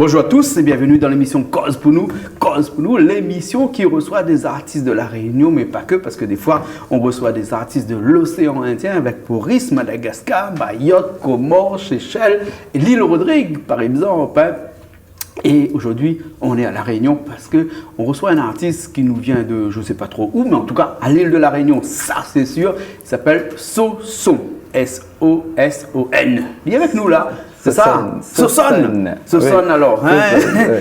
Bonjour à tous et bienvenue dans l'émission Cause pour nous, l'émission qui reçoit des artistes de la Réunion, mais pas que, parce que des fois, on reçoit des artistes de l'océan Indien avec Maurice, Madagascar, Mayotte, Comores, Seychelles et l'île Rodrigue, par exemple. Et aujourd'hui, on est à La Réunion parce qu'on reçoit un artiste qui nous vient de, je ne sais pas trop où, mais en tout cas, à l'île de La Réunion, ça c'est sûr, il s'appelle Soson, S-O-S-O-N. Il est avec nous là. C'est ça, Soson. Soson alors, hein?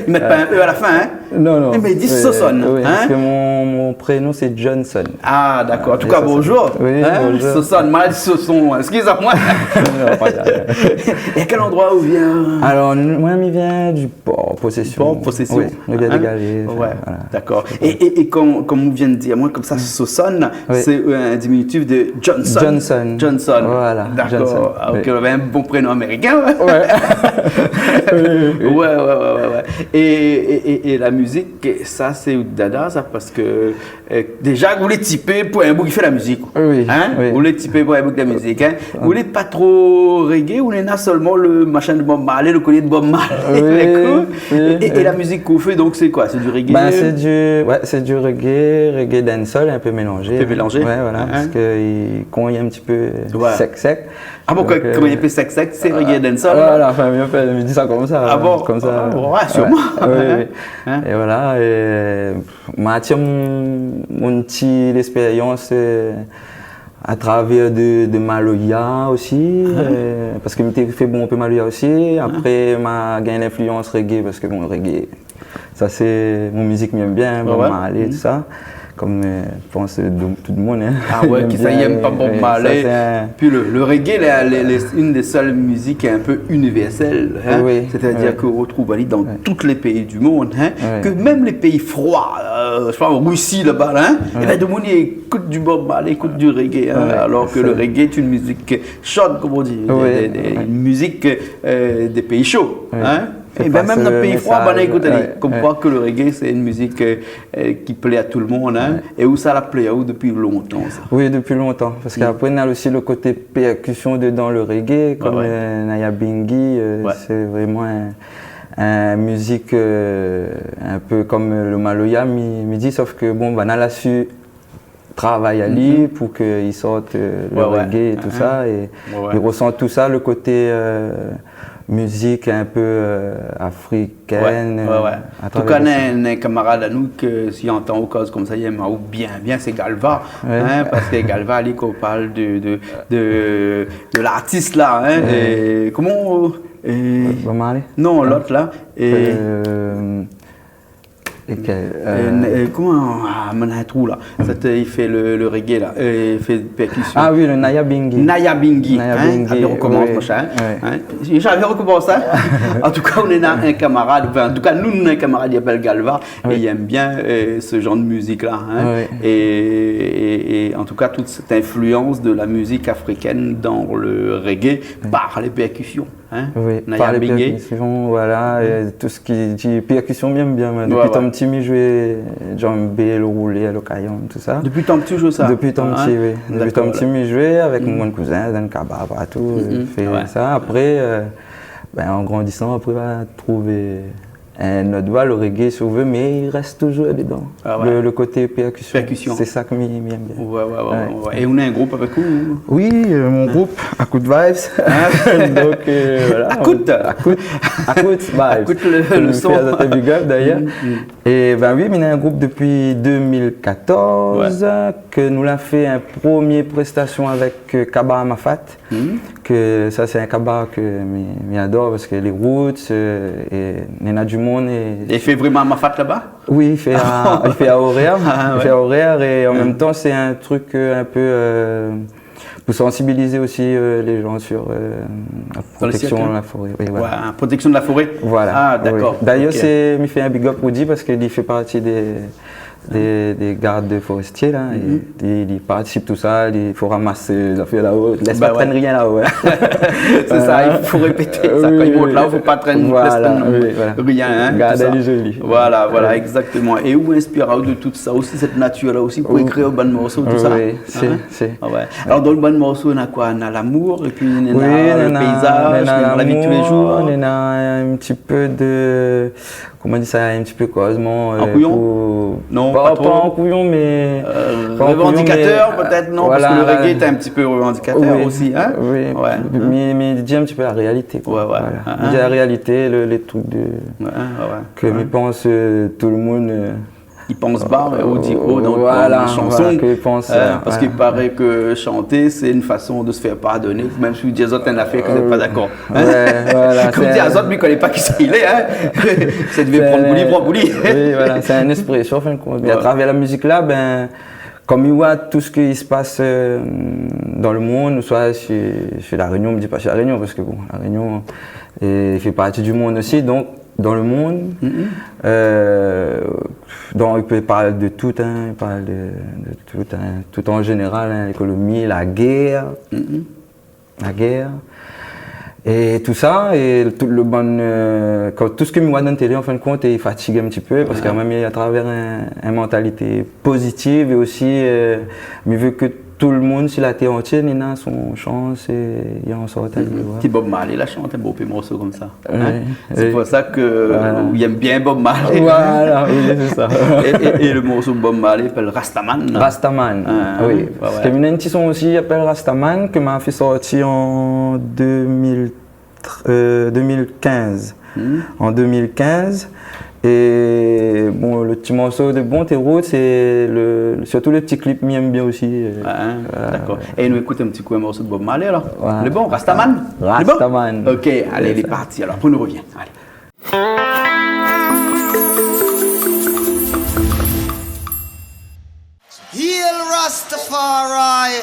Ils mettent pas un E à la fin, hein? Non. Mais ils disent Soson. Oui, hein? parce que mon prénom c'est Johnson. Ah d'accord, en tout cas bonjour. Oui, bonjour. Soson, mal Soson, excusez-moi. Et à quel endroit où vient? Alors, moi, il vient du port, Possession. Port, Possession. Oui, il vient dégagé. Ouais, voilà. d'accord. Et comme on vient de dire, moi comme ça, Soson, c'est un diminutif de Johnson. Johnson. Voilà. D'accord. Ah, ok, oui. on avait un bon prénom américain. Ouais. Ouais. Et la musique, ça c'est dada, ça, parce que déjà, vous les typez pour un bout qui fait la musique. Oui. Hein? Oui. Vous les typez pour un bout de la musique. Hein? Vous n'êtes pas trop reggae, vous n'êtes seulement le machin de Bob Marley, le collier de Bob Marley. Et la musique qu'on fait, donc c'est quoi? C'est du reggae? Ben, c'est du reggae dancehall un peu mélangé. Un peu mélangé? Ouais, voilà. Hein? Parce que quand il est un petit peu sec. Ah bon, quand il est un peu sec, c'est reggae dancehall? Voilà, enfin, il me dit ça comme ça. Ah bon? Comme ça. Ouais, sûrement. Oui. Hein? Et voilà. Moi, mon petit expérience à travers de Maloya aussi, parce que je fait bon un peu Maloya aussi. Après, j'ai gagné l'influence reggae, parce que bon, reggae, ça c'est mon musique m'aime bien, Bob Marley, tout ça. Comme je pense tout le monde. Hein. Ah ouais, qui ça y aime pas Bob Marley. Puis le reggae, une des seules musiques un peu universelles. Hein? Oui, c'est-à-dire qu'on retrouve dans tous les pays du monde. Hein? Oui. Que même les pays froids, je sais pas, en Russie là-bas, hein? Et bien, tout le monde écoute du Bob Marley, écoute du reggae. Hein? Alors que le reggae est une musique chaude, comme on dit. Une musique des pays chauds. Hein? Et bien même dans le pays froid, on écoute comme quoi que le reggae c'est une musique qui plaît à tout le monde, hein? Et où ça la plaît depuis longtemps ça? Oui, depuis longtemps, parce qu'après on a aussi le côté percussion dedans le reggae, comme Naya Bingi, c'est vraiment une musique un peu comme le Maloya midi, sauf que bon, on a su travailler à lui pour qu'il sorte le reggae et tout ça, et il ressent tout ça, le côté musique un peu africaine. En tout cas, un camarade à nous que si on entend aux causes comme ça, il aime bien, c'est Galva. Hein, parce que Galva, il parle de l'artiste là. Hein, et comment. Bob Marley? Non, l'autre là. Comment un trou là? Il fait le reggae là, il fait percussion. Ah oui, le Naya Bingi. Naya Bingi. On recommence, oui. machin. Hein? J'avais recommencé. En tout cas, on est un camarade. Enfin, en tout cas, nous, on a un camarade qui s'appelle Galva et il aime bien ce genre de musique là. Hein? Et en tout cas, toute cette influence de la musique africaine dans le reggae par les percussions. Hein? Oui, Naya par les Bingi. percussions, voilà, et tout ce qui dit percussion bien. Depuis tant petit, je jouais djembé, le roulé, le caillon, tout ça. Depuis tant petit, tu joues ça? Depuis tant petit, oui. Depuis tant petit, je jouais avec mon cousin dans le cabas, partout, fait ça. Après, en grandissant, après, on va trouver notre voix, le reggae si on veut, mais il reste toujours dedans. Le côté percussion. C'est ça que j'aime bien. Ouais. Et on a un groupe avec vous? Oui, mon groupe, Akut Vibes. Donc, voilà. Akut Vibes. Le son. Big up d'ailleurs. Et oui, on a un groupe depuis 2014 que nous avons fait une première prestation avec Kaba Amafat. Que ça c'est un Kaba que j'adore parce que les routes et il y a du monde. Il fait vraiment Amafat là-bas? Oui, il fait à horaire. Il fait à horaire et en même temps c'est un truc un peu pour sensibiliser aussi les gens sur la protection de la forêt. Oui, voilà. Protection de la forêt? Voilà. Ah, d'accord. D'ailleurs, il fait un big up Rudy parce qu'il fait partie des gardes forestiers là, et ils participent tout ça, il faut ramasser les affaires là-haut, laisse pas traîner rien là-haut. C'est ça, il faut répéter ça. Quand ils montent là, il ne faut pas traîner rien. Hein, garder les jolis. Voilà, exactement. Et où inspire de tout ça aussi, cette nature-là aussi, pour écrire un bon morceau, tout ça. Oui, c'est. Alors dans le bon morceau, on a quoi? On a l'amour, et puis on a le paysage, on a la vie de tous les jours. On a un petit peu de... Comment on dit ça? Un petit peu cosmo. En couillon? Non, pas en couillon, mais... revendicateur peut-être, non? Voilà, parce que le reggae est un petit peu revendicateur aussi, hein? Oui, mais dis un petit peu la réalité. Voilà. Dis la réalité, les trucs que je pense tout le monde... Il pense bas ou dit haut dans la chanson, parce qu'il paraît que chanter c'est une façon de se faire pardonner, même si les autres en a fait que vous n'êtes pas d'accord. Comme dit Azot, lui ne connaît pas qui c'est il est, c'est de prendre bouli. Oui, voilà, c'est un expression, mais à travers la musique là, comme il voit tout ce qui se passe dans le monde, soit chez La Réunion, on ne me dit pas chez La Réunion, parce que bon, La Réunion fait partie du monde aussi, donc dans le monde. Donc il peut parler de tout, il parle de tout en général, l'économie, la guerre, et tout ça, et tout le bon, tout ce que je vois dans la télé en fin de compte, il fatigue un petit peu parce qu'à même à travers une mentalité positive et aussi, mais vu que tout le monde sur la terre entière, il a son chance et il en sort. Petit Bob Marley, il a chanté un beau morceau comme ça. C'est pour ça qu'il aime bien Bob Marley. Voilà, oui, c'est ça. et le morceau de Bob Marley s'appelle Rastaman. Rastaman, oui. Parce qu'il y a un petit son aussi qui s'appelle Rastaman que m'a fait sortir en 2015. En 2015. Et bon, le petit morceau de Bon Terreau, c'est surtout le petit clip m'aime bien aussi. D'accord. Et nous écoutons un petit coup un morceau de Bob Marley alors. Le bon, Rastaman. Rastaman. Bon ok, allez, il est parti alors. On nous revient. Allez. Hail Rastafari,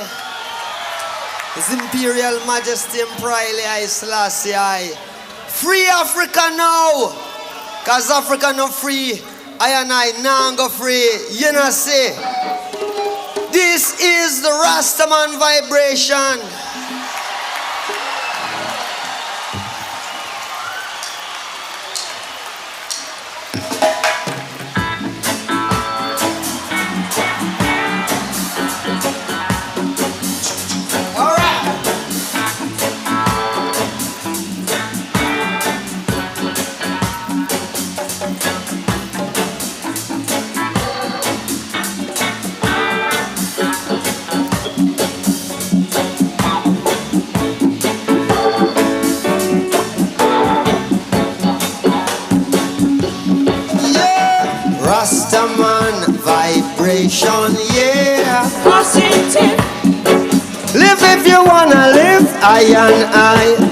His Imperial Majesty Emperor Haile Selassie I. Free Africa now! Cause Africa no free, I now go free, you know say. This is the Rastaman vibration. Rastaman vibration, yeah. Positive. Live if you wanna live, I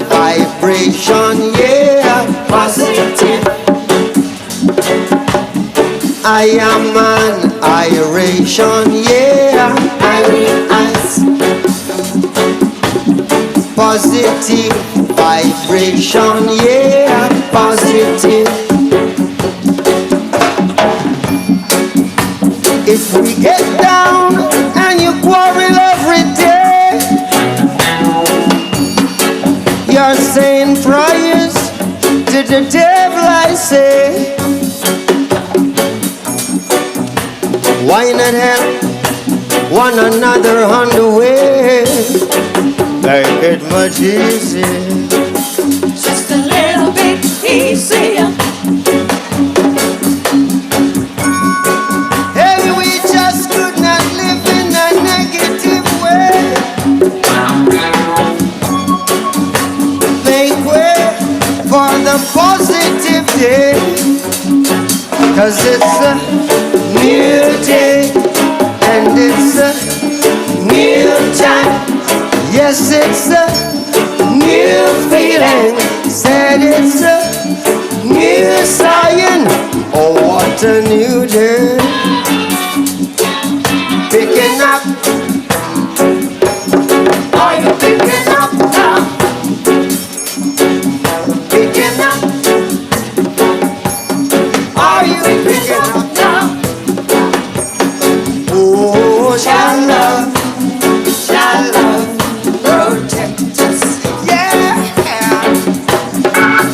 vibration, yeah. Positive. I am an iration, yeah. Positive vibration, yeah. Positive. If we get down and you quarrel every day, you're saying prayers to the devil, I say. Why not help one another on the way? Make it much easier. Just a little bit easier. Positive day, 'cause it's a new day and it's a new time. Yes, it's a new feeling. Said it's a new sign. Oh, what a new day. Picking up. Are you picking up now? Picking up. Are you picking up now? Jah love, protect us. Yeah.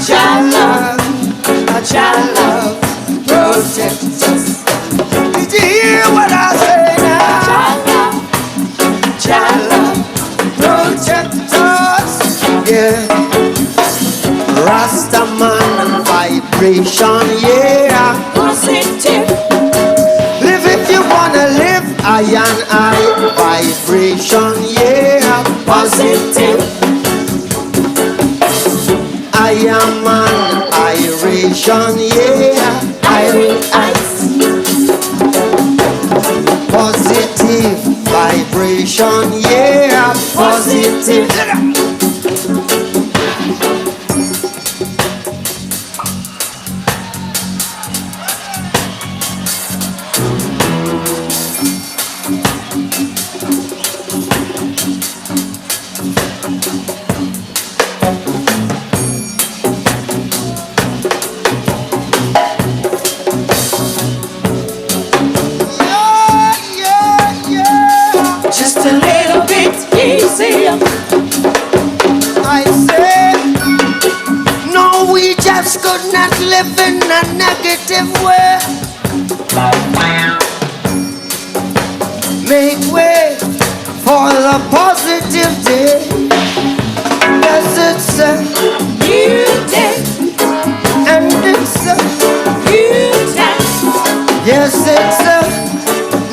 Jah love, protect us. Did you hear what I say now? Jah love, protect us. Yeah. Rastaman vibration, yeah. Positive. Live if you wanna live, I and I vibration, yeah. Positive. I am an iration, yeah. Irie ice. Positive vibration, yeah. Positive. Just a little bit easier. I say, no, we just could not live in a negative way. Make way for the positive day. Yes, it's a New day. and it's a New time. yes, it's a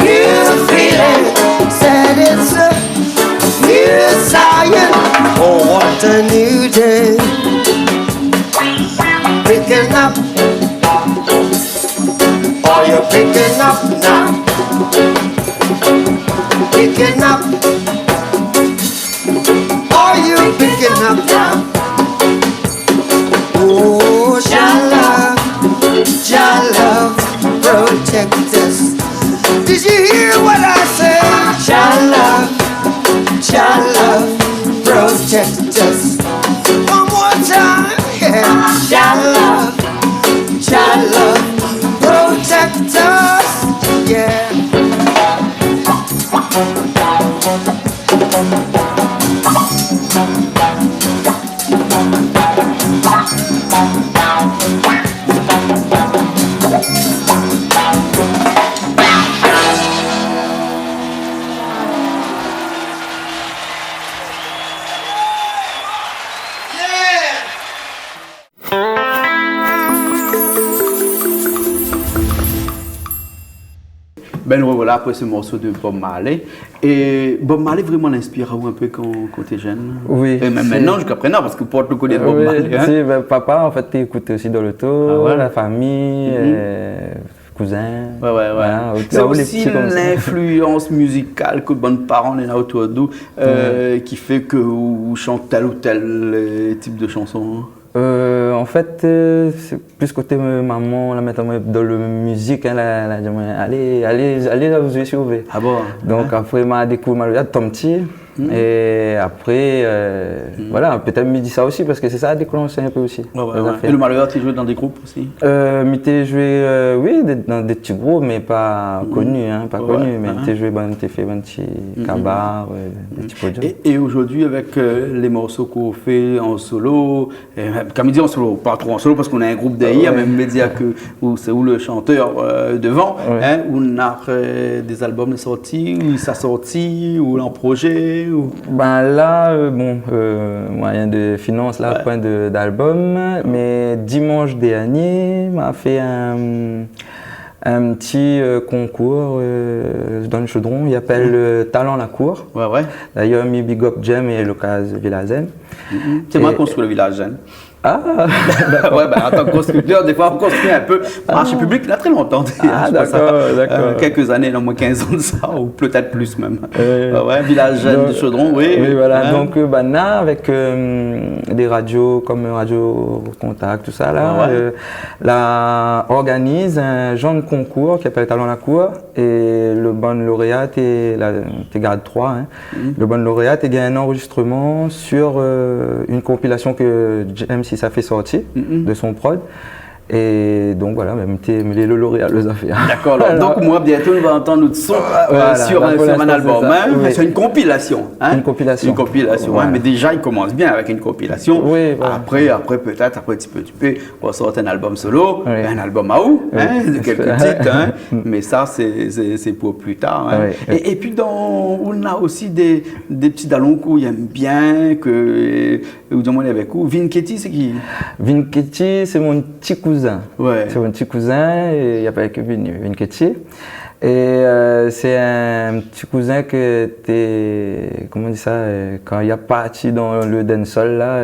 new feeling. Said it's a new science. Oh, what a new day. Picking up. Are you picking up now? Picking up. Are you picking up now? Oh, Jah love, protect us. Did you hear what I said? Jah love, protect us. One more time, yeah. Jah love, protect us, yeah. Ben nous voilà après ce morceau de Bob Marley. Et Bob Marley vraiment l'inspire un peu quand tu es jeune. Oui. Et même maintenant jusqu'à présent parce que pour te connaître Bob Oui, Marley. Hein? si, ben, papa, en fait, écoutait aussi dans l'auto, Ah ouais? la famille, cousins. Ouais. Voilà, C'est tous les aussi petits comme ça. l'influence musicale que bonnes parents les autour de nous qui fait que vous chantez tel ou tel type de chanson. En fait, c'est plus côté maman, là maintenant dans la musique, hein, elle a dit allez là vous sur V. Ah bon? Donc après m'a découvert Tom T. Et après, voilà, peut-être me dit ça aussi parce que c'est ça a déclenché un peu aussi. Et le malheur, tu joues dans des groupes aussi? M'étais joué, oui, dans des petits groupes, mais pas connus, hein, pas connus. Mais m'étais joué dans des petits cabars, des petits podiums. Et aujourd'hui, avec les morceaux qu'on fait en solo, comme il dit en solo, pas trop en solo parce qu'on a un groupe derrière, même média où c'est où le chanteur devant, hein, où on a des albums sortis, où ça sorti, ou en projet. Ben là, moyen de finance, là, point d'album, mais dimanche dernier, m'a fait un petit concours dans le Chaudron, il appelle Talent la Cour. D'ailleurs, mi Big Up Jam et l'occasion Villazen. C'est moi qui construis le Villazen. Ah, ouais, en tant que constructeur, des fois on construit un peu. Marché public, il y a très longtemps. D'accord. Quelques années, au moins 15 ans de ça, ou peut-être plus même. Village jeune de Chaudron, oui. Voilà, donc là, avec des radios comme Radio Contact, tout ça, là, organise un genre de concours qui s'appelle Talent la Cour. Et le bon lauréat, tu gardes 3, hein. Le bon lauréat, il gagne un enregistrement sur une compilation que MC ça fait sortir de son prod. Et donc voilà, même les lauréats les ont fait. D'accord, donc moi bientôt on va entendre notre son sur un album, sur une compilation. Une compilation. Une compilation, mais déjà il commence bien avec une compilation. Oui, voilà. Après peut-être, après tu peux ressortir un album solo, un album à ou, de quelques titres, mais ça c'est pour plus tard. Et puis on a aussi des petits dallons qu'on aime bien, que vous demandez avec vous. Vinketi, c'est qui? Vinketi, c'est mon petit cousin. Ouais. C'est mon petit cousin, il n'y a pas que Vinketi. Et c'est un petit cousin que comment on dit ça, quand il est parti dans le dancehall là,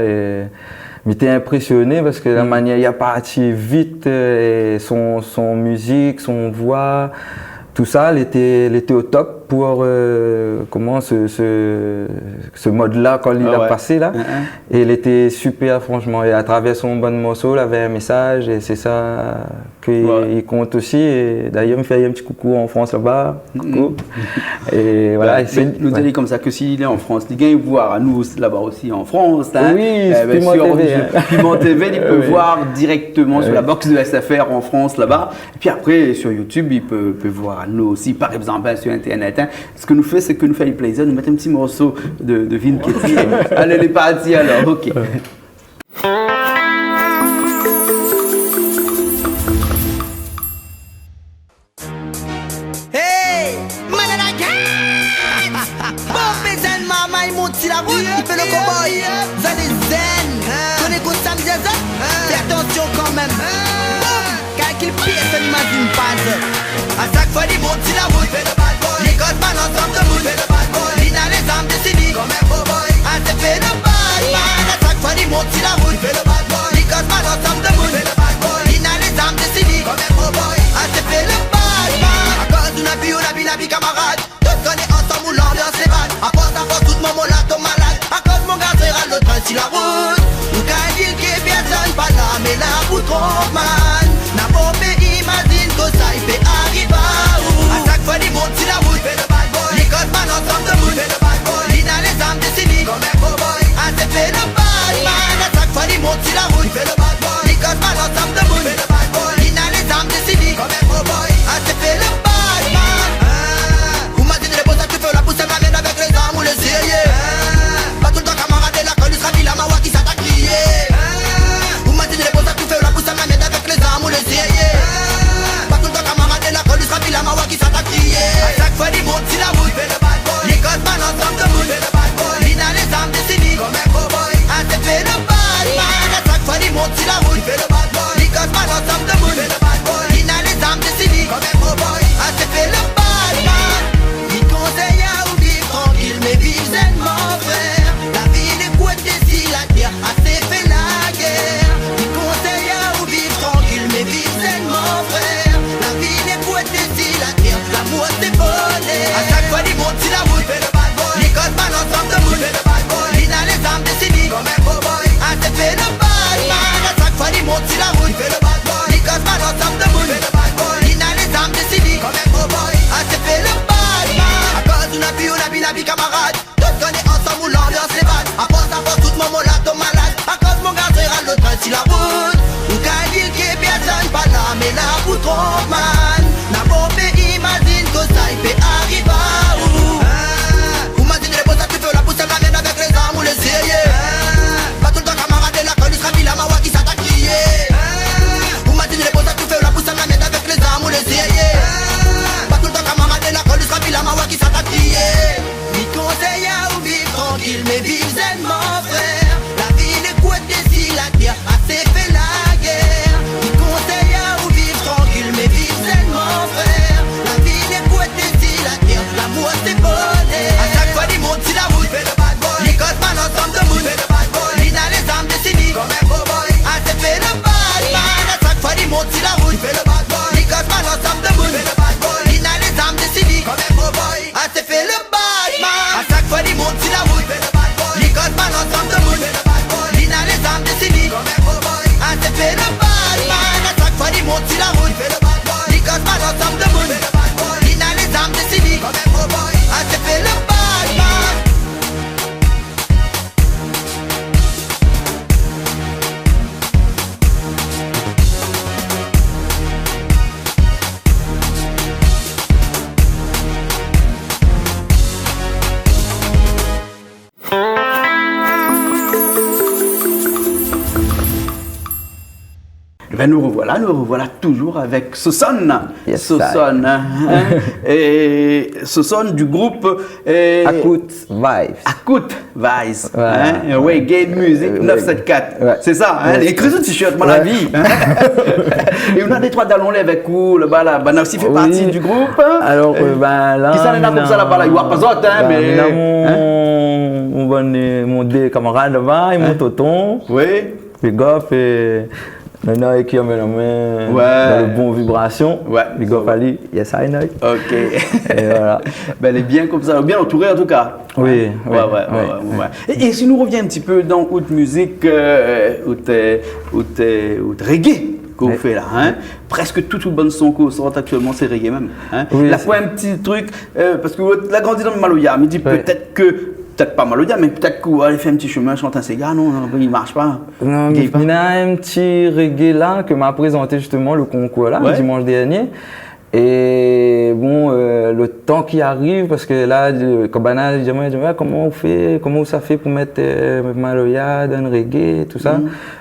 m'était impressionné parce que la manière il est parti vite, et son musique, son voix, tout ça, il était au top pour comment ce mode-là quand il a passé là. Et il était super franchement. Et à travers son bon morceau, il avait un message et c'est ça qu'il compte aussi. Et d'ailleurs, il me fait un petit coucou en France là-bas. Coucou. Et voilà. Nous allons comme ça que s'il est en France, il gagne voir à nous là-bas aussi en France. Hein. Oui, Piment TV. Piment TV, il peut voir directement sur la box de SFR en France là-bas. Et puis après, sur YouTube, il peut voir à nous aussi, par exemple, sur Internet. Ce que nous fait, c'est que nous fait le plaisir de mettre un petit morceau de Vinketi. Allez, les parties alors, ok. Hey, man again. Bombes and mama, il monte sur la route, il fait le cowboy. Zen est zen. On écoute Sam Diazza. Fais attention quand même. Car qu'il pire, ça n'imagine pas. À chaque fois, il monte sur la route, fait le bad boy. Les codes balancent comme de moule, fait le bad boy. Il a les armes décennies, comme un beau boy. Ah, c'est fait le bad man. À chaque fois, il monte sur la route, fait le bad boy. Les codes balancent comme de moule, fait le bad boy. Il a les armes décennies, comme un beau boy. Ah, c'est fait le bad man. À cause d'une vie, on a vu la vie camarade. Tous connaissent ensemble où l'ambiance les bat. À force tout le moment là, ton malade. À cause mon gars, c'est l'autre train sur la route. Nous qu'à dire que personne pas là, mais la route trompe man. N'a pas fait imagine que ça il fait arriver où. À chaque fois il monte sur la route, fait le bad boy. Les codes man ensemble de moule, fait le bad boy. Il a les armes décennies, comme un beau boy. Ah c'est fait le bad man. À chaque fois il monte sur la route, fait le bad boy. Les codes man ensemble de moule, fait le bad boy. Il a les armes décennies, comme un beau boy. Ah c'est fait le bad man. Vous m'imaginez les beaux actes, tu fais la pousse, elle m'amène avec les armes ou les sérieux. Pas tout le temps camarade de la colle, il sera la mawa qui s'attaque crier. Vous m'imaginez les beaux actes, tu fais la pousse, elle m'amène avec les armes ou les sérieux. Pas tout le temps camarade de la colle, il sera la mawa qui s'attaque crier. À chaque fois il monte sur la route, fait le bad boy. Les codes man ensemble de moule, fait le bad boy. Il a les armes décennies, comme un beau boy. Ah c'est fait le bad man. À chaque fois il monte sur la route, fait le bad boy. Les codes man ensemble de moule, fait le bad boy. Il a les armes décennies, comme un beau boy. Ah c'est fait le bad man. Il conseille à ou vivre tranquille, mais vivre sainement frère. La vie n'est quoi si la terre a fait la guerre. Il conseille à ou vivre tranquille, mais vivre sainement frère. La vie n'est quoi si la terre, l'amour c'est volé. À chaque fois il monte sur la route, fait le bad boy. Les codes man ensemble de moule, fait le bad boy. Il a les armes décennies, comme un beau boy. Ah c'est fait le bad man. À chaque fois il monte sur la route, fait le bad boy. Les codes man ensemble de moule, fait le bad boy. Il a les armes décennies, comme un beau boy. Ah c'est fait le bad man. À cause d'une vie, on a vu la vie camarade. Tous connaissent ensemble où l'ambiance les bat. À force tout le moment là, ton malade. À cause mon gars, c'est l'autre train sur la route. Nous qu'à dire que personne pas là, mais la route trompe man. N'a pas fait imagine que ça il fait arriver où. Vous imaginez les beaux actes, tu fais la pousse, elle m'amène avec les armes ou les sérieux. Pas tout le temps camarade de la colle, il sera la mawa qui s'attaque crier. Vous imaginez les beaux actes, tu fais la pousse, elle m'amène avec les armes ou les sérieux. Pas tout le temps camarade de la colle, il sera la mawa qui s'attaque crier. Il conseille à ou vivre tranquille, mais vivre sainement frère. La vie n'est quoi si la terre a fait la guerre. Il conseille à ou vivre tranquille, mais vivre sainement frère. La vie n'est quoi si la terre, l'amour c'est volé. À chaque fois il monte sur la route, fait le bad boy. Les codes man ensemble de moule, fait le bad boy. Il a les armes décennies, comme un beau boy. Ah c'est fait le bad man. À chaque fois il monte sur la route, fait le bad boy. Les codes man ensemble de moule, fait le bad boy. Il a les armes décennies, comme un beau boy. Ah c'est fait le bad man. À chaque fois il monte sur la route, fait le bad boy. Les codes man ensemble de moule, fait le bad boy. Il a les armes décennies, comme un beau boy. Ah c'est fait le bad man. À chaque fois il monte sur la route, fait le bad boy. Les codes man ensemble de moule, fait le bad boy. Il a les armes décennies, comme un beau boy. Ah Ben nous revoilà toujours avec Soson. Yes, Soson. Et Soson du groupe Akut Vibes. Akut Vibes. Voilà. Reggae Music 974. Ouais. C'est ça, hein, écrit sur le t-shirt, mon avis. Et on a des trois dallons avec vous, là-bas, là. Ben, aussi fait partie du groupe. Alors, ben là. Qui ça n'est pas comme ça là-bas, là. Il n'y a pas d'autres, hein, mais. Mon deux camarades là-bas, et mon tonton. Oui. Big up et maintenant qui amène la main Ouais. dans le bon vibration. Ouais. Big up Ali, yes I know. Ok. Et voilà. Ben, elle est bien comme ça, bien entourée en tout cas. Oui, Ouais. Et si nous reviens un petit peu dans haute musique, haute reggae que vous faites là, hein? Presque toutes les bonnes sons que vous sortez actuellement, c'est reggae même. Hein? Oui, là, pour un petit truc, parce que vous avez grandi dans le Maloya, mais dit peut-être pas Maloya, mais peut-être que vous allez faire un petit chemin, chanter un cigare, non, il marche pas. Non, mais il y a un petit reggae là que m'a présenté justement le concours là, dimanche dernier. Et bon, le temps qui arrive, parce que là, Kabana dit comment ça fait pour mettre Maloya dans le reggae, tout ça.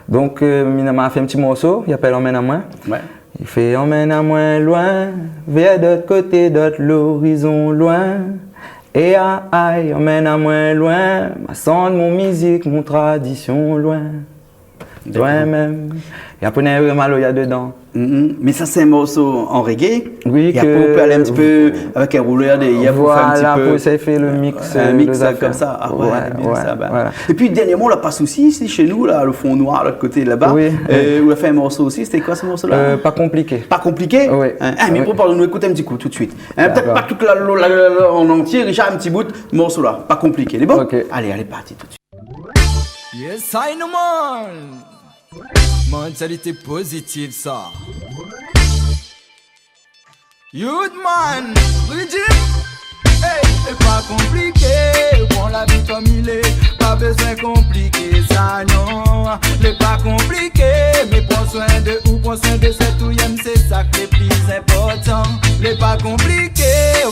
Donc, il m'a fait un petit morceau, il appelle Emmène à moi. Ouais. Il fait Emmène à moi loin, vers d'autre côté, d'autre l'horizon loin. Et aïe, emmène à moi loin, ma sonde, mon musique, mon tradition loin. Loin même. Et après, il y a Maloya dedans. Mais ça, c'est un morceau en reggae. Oui, et après, on peut aller un petit peu avec un rouleur de Yves pour faire un petit peu. Voilà, ça fait le mix. Un mix comme ça. Ah ouais, bien ça. Ben. Voilà. Et puis, dernièrement, on n'a pas souci ici chez nous, là, le fond noir, l'autre côté là-bas. Oui. On a fait un morceau aussi. C'était quoi ce morceau-là? Pas compliqué. Pas compliqué? Oui. Mais pour nous écouter un petit coup tout de suite. Peut-être pas toute la en entier, Richard, un petit bout, morceau-là. Pas compliqué. Les bon? Okay. Allez, parti tout de suite. Yes, I know, man. Mentalité positive, ça. Youth man, rigide. Hey, c'est pas compliqué. Prends la vie comme il est. Pas besoin compliquer ça, non. C'est pas compliqué. Mais prends soin de ou prends soin de cette ouïe, c'est ça qui est plus important. C'est pas compliqué.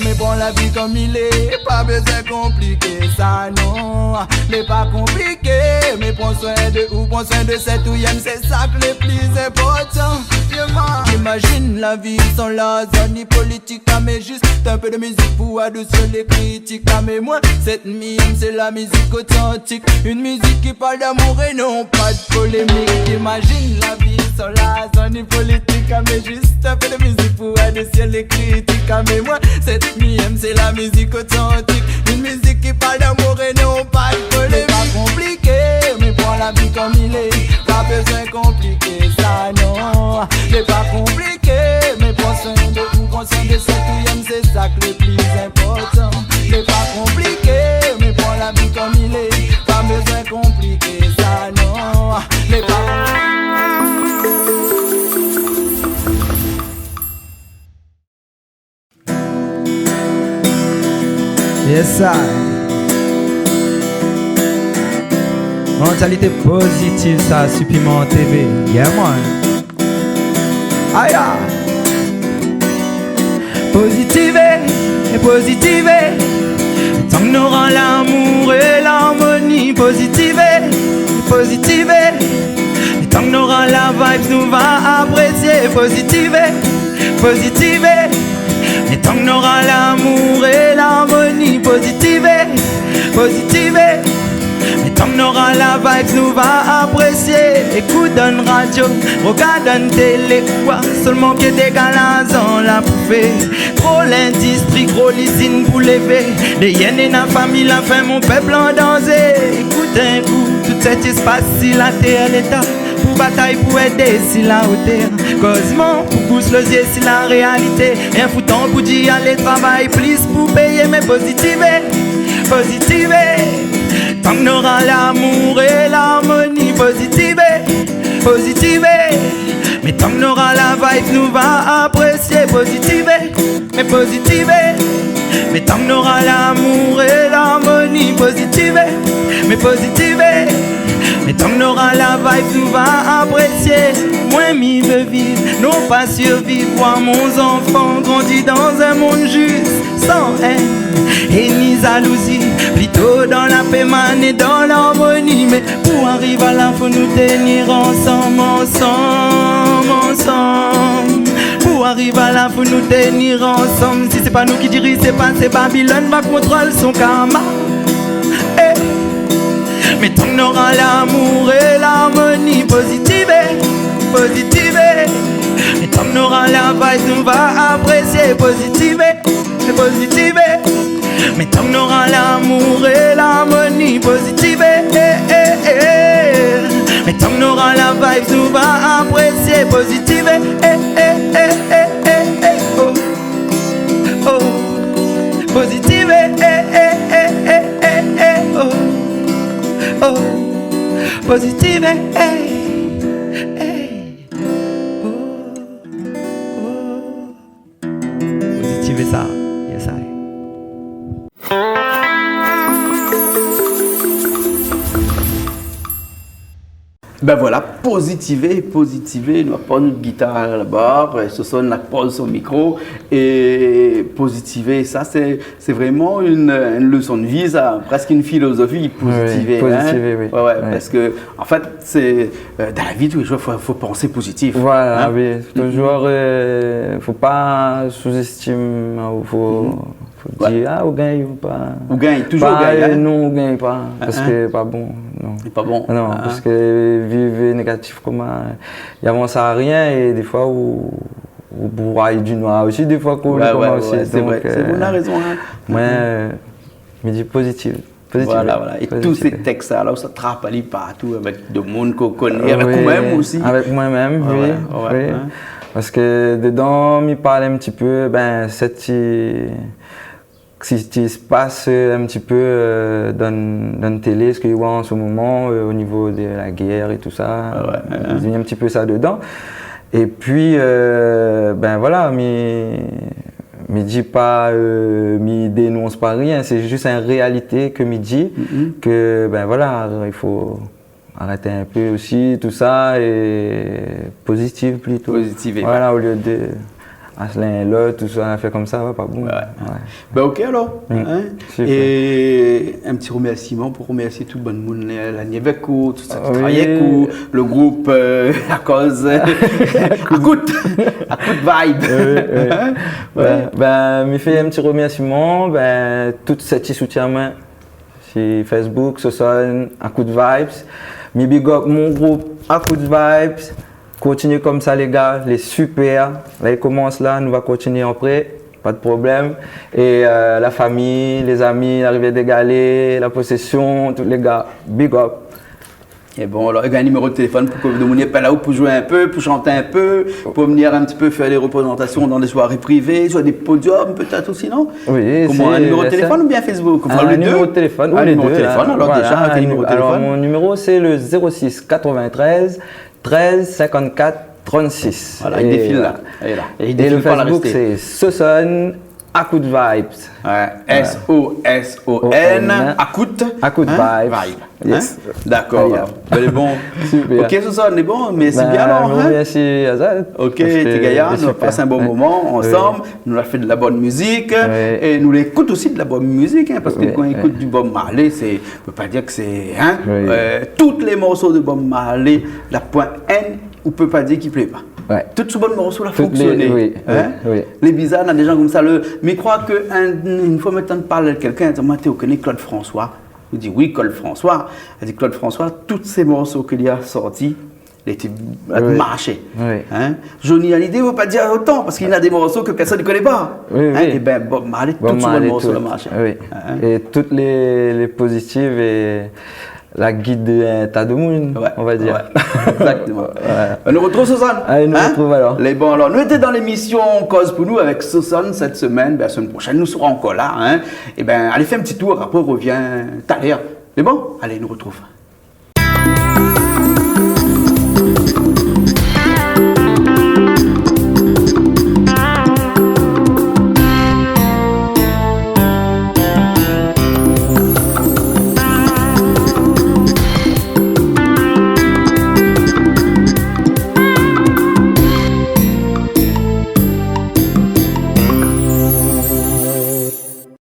Mais prends la vie comme il est. Pas besoin compliquer ça, non. C'est pas compliqué. Mais prends soin de ou prends soin de cette ouïe, c'est ça qui est plus important. Imagine la vie sans la zone politique, mais juste un peu de musique pour adoucir les critiques. Mais moi, cette mime, c'est la musique authentique. Une musique qui parle d'amour et non pas de polémique. Imagine la vie sans la zone politique, mais juste un peu de musique pour adoucir les critiques. Mais moi, cette mime, c'est la musique authentique. Une musique qui parle d'amour et non pas de polémique. Pas compliqué, mais prends la vie comme il est. Pas besoin compliquer ça, non. C'est pas compliqué, mais prends soin de vous, prends soin de cette ouïe, c'est ça qui est le plus important. C'est pas compliqué, mais prends la vie comme il est. Pas besoin compliquer ça, non. C'est pas Yes, I. Mentalité positive, ça, Supplément TV. Yeah, man. Aïe, positive et positive. Tant que nous rend l'amour et l'harmonie. Positive et positive. Et tant que nous rend la vibe, nous va apprécier. Positive, positive. Et tant que nous rend l'amour et l'harmonie. Positive, positive. Et tant que nous rend la vibe, nous va apprécier. Écoute une radio, regarde une télé, quoi. Seulement que des galazans la poufée. Trop l'industrie, gros l'usine pour lever. Des hyènes et la famille, la fin, mon peuple en danger. Écoute un coup, tout cet espace, si la terre l'état. Pour bataille, pour aider, si la hauteur. Cosement, pour pousser le yeux, si la réalité. Un foutant pour dire aller travail, plus pour payer, mais positive, positive. Tant que nous rend l'amour et l'harmonie. Positive, positive. Mais tant que nous rend la vibe, nous va apprécier. Positive, mais positive. Mais tant que nous rend l'amour et l'harmonie. Positive, mais positive. Mais tant que nous rend la vibe, nous va apprécier. Moi, m'y veux vivre, non pas survivre. Voir mon enfant grandir dans un monde juste, sans haine et ni jalousie. Plutôt dans la paix, man, et dans l'harmonie. Mais pour arriver à là, faut nous tenir ensemble, ensemble, ensemble. Pour arriver à là, faut nous tenir ensemble. Si c'est pas nous qui dirigent, c'est Babylone va contrôler son karma. Eh. Mais tant qu'on aura l'amour et l'harmonie positive, positive. Mais tant qu'on aura la vibe, on va apprécier positive, positive. Mais tant qu'on aura l'amour et l'harmonie positive, mais tant qu'on aura la vibe, on va apprécier positive, oh, oh, positive, oh, oh, positive, oh, oh, positive ça, yes I. Ben voilà, positiver, nous va prendre notre guitare là-bas, ce sonne la pose son micro et positiver, ça c'est vraiment une leçon de vie, ça, presque une philosophie, positiver. Oui, positiver, hein? oui. Ouais, parce que en fait, c'est dans la vie tous les jours, faut penser positif. Voilà, hein? oui, toujours, faut pas sous-estimer, faut dire ah, on gagne ou pas. Ou gagne, toujours pas, gagne. Hein? Non, on gagne pas, parce que pas bon. Non. C'est pas bon. Non, parce que vivre négatif comme il avance à rien et des fois où bourraille du noir aussi, des fois qu'on aussi. C'est vrai, on a raison. Hein? Moi, je me dis positif. Voilà. Et tous ces textes-là, ça travaille partout avec des monde qu'on connaît, avec moi-même aussi. Avec moi-même, oui. Hein? Parce que dedans, il parle un petit peu, ce qui se passe un petit peu dans la télé, ce qu'il y a en ce moment au niveau de la guerre et tout ça. Il y a un petit peu ça dedans. Et puis, voilà, mais dit pas, mais dénonce pas rien, c'est juste une réalité que me dit que, voilà, il faut arrêter un peu aussi tout ça et positif plutôt. Positiver. Voilà, au lieu de l'un et l'autre, tout ça, on a fait comme ça, pas bon. Ben ok alors. Hein? Et un petit remerciement pour remercier tout le monde, la Niéveco, tout ça qui travaillait, le groupe à cause, à coup de vibe. Me fait un petit remerciement, tout ce qui soutient moi sur Facebook, ce sont à coup de vibes. Me big up mon groupe à coup de vibes. Continuez comme ça les gars, les super. Là ils commencent là, nous va continuer après, pas de problème. Et la famille, les amis, l'arrivée des galets, la possession, tous les gars, big up. Et bon, alors il y a un numéro de téléphone pour que vous demandez pas là-haut pour jouer un peu, pour chanter un peu, pour venir un petit peu faire des représentations dans des soirées privées, sur des podiums peut-être aussi, non? Oui, comment, un numéro de téléphone ou bien Facebook? Un numéro de téléphone, ou les deux. Alors déjà, un numéro de téléphone. Alors mon numéro c'est le 06 93 13 54 36. Voilà, il défile là. Et le Facebook c'est Soson à coup de vibes. S-O-S-O-N, à coup de vibes. Yes. D'accord. C'est bon. Super. Ok, Soson, on est bon, mais c'est bien alors. Merci Azad. Ok, t'es gaillard, nous avons passé un bon moment ensemble, nous avons fait de la bonne musique et nous l'écoutons aussi de la bonne musique, parce que quand on écoute du Bob Marley, on ne peut pas dire que c'est. Tous les morceaux de Bob Marley, la point N, on ne peut pas dire qu'il ne plaît pas. Toutes ces bonnes morceaux ont fonctionné. Les bizarres, on a des gens comme ça. Mais je crois qu'une fois maintenant de parler de quelqu'un, tu connais Claude François. On dit oui, Claude François. Elle dit Claude François, tous ces morceaux qu'il a sortis, il était marché. Johnny Hallyday ne veut pas dire autant parce qu'il a des morceaux que personne ne connaît pas. Et bien Bob Marley, tous ces bons morceaux ont marché. Et toutes les positives et la guide d'un tas de monde, on va dire. Exactement. On nous retrouve Sosan. Allez, nous retrouve alors. Les bons, alors, nous étions dans l'émission Cause pour nous avec Sosan cette semaine. La semaine prochaine, nous serons encore là. Et allez faire un petit tour, après on revient tout à l'heure. Les bons, allez, nous retrouve.